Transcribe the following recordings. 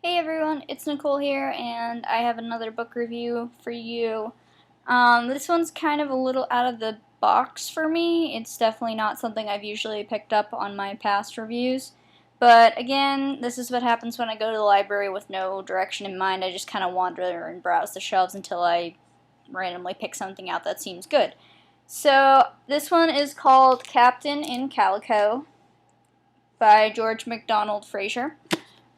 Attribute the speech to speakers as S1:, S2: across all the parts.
S1: Hey everyone, it's Nicole here, and I have another book review for you. This one's kind of a little out of the box for me. It's definitely not something I've usually picked up on my past reviews. But again, this is what happens when I go to the library with no direction in mind. I just kind of wander and browse the shelves until I randomly pick something out that seems good. So, this one is called Captain in Calico by George MacDonald Fraser.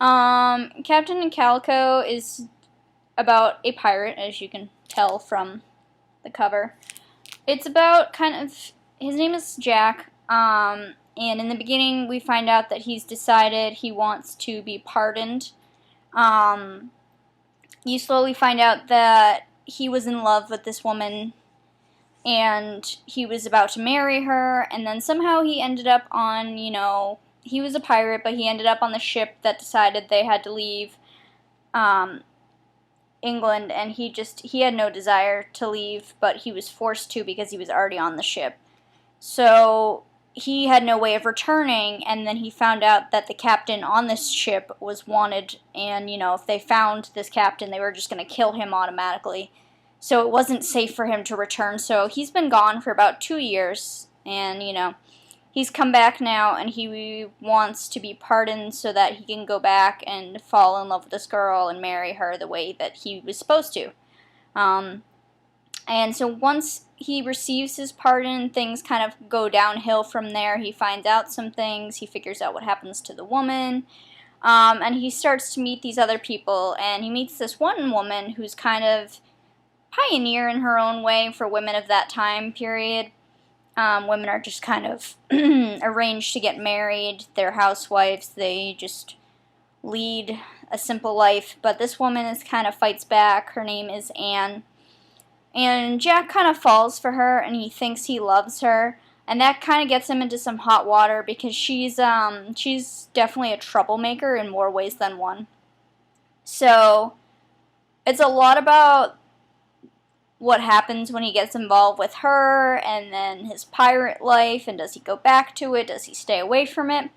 S1: Captain in Calico is about a pirate, as you can tell from the cover. It's about his name is Jack, and in the beginning we find out that he's decided he wants to be pardoned. You slowly find out that he was in love with this woman, and he was about to marry her, and then somehow he ended up on, he was a pirate, but he ended up on the ship that decided they had to leave England, and he had no desire to leave, but he was forced to because he was already on the ship. So he had no way of returning, and then he found out that the captain on this ship was wanted, and, if they found this captain, they were just going to kill him automatically. So it wasn't safe for him to return, so he's been gone for about 2 years, and, he's come back now, and he wants to be pardoned so that he can go back and fall in love with this girl and marry her the way that he was supposed to. And so once he receives his pardon, things kind of go downhill from there. He finds out some things, he figures out what happens to the woman, and he starts to meet these other people, and he meets this one woman who's kind of pioneer in her own way for women of that time period. Women are just kind of arranged to get married. They're housewives. They just lead a simple life. But this woman kind of fights back. Her name is Anne. And Jack kind of falls for her, and he thinks he loves her. And that kind of gets him into some hot water because she's definitely a troublemaker in more ways than one. So it's a lot about what happens when he gets involved with her, and then his pirate life, and does he go back to it, does he stay away from it,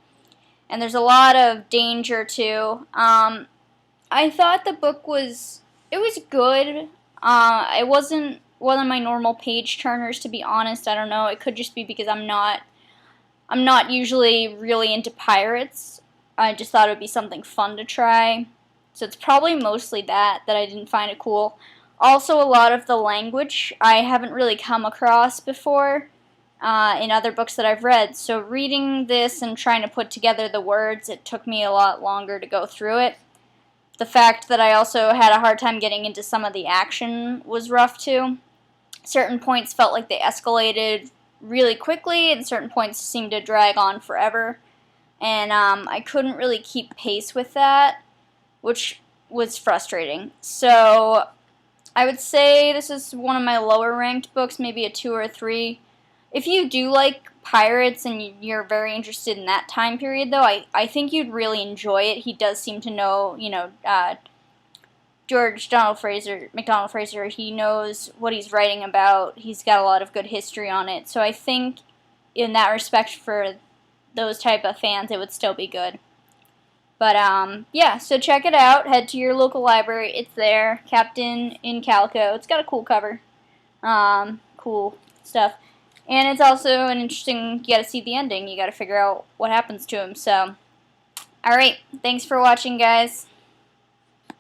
S1: and there's a lot of danger too. I thought the book was good. It wasn't one of my normal page turners, to be honest. I don't know, it could just be because I'm not usually really into pirates. I just thought it would be something fun to try, so it's probably mostly that I didn't find it cool. Also, a lot of the language I haven't really come across before in other books that I've read. So reading this and trying to put together the words, it took me a lot longer to go through it. The fact that I also had a hard time getting into some of the action was rough too. Certain points felt like they escalated really quickly, and certain points seemed to drag on forever. And I couldn't really keep pace with that, which was frustrating. So I would say this is one of my lower ranked books, maybe a 2 or a 3. If you do like pirates and you're very interested in that time period, though, I think you'd really enjoy it. He does seem to know, George MacDonald Fraser, he knows what he's writing about. He's got a lot of good history on it. So I think in that respect, for those type of fans, it would still be good. But, yeah, so check it out. Head to your local library. It's there. Captain in Calico. It's got a cool cover. Cool stuff. And it's also an interesting, you gotta see the ending. You gotta figure out what happens to him. So, alright. Thanks for watching, guys.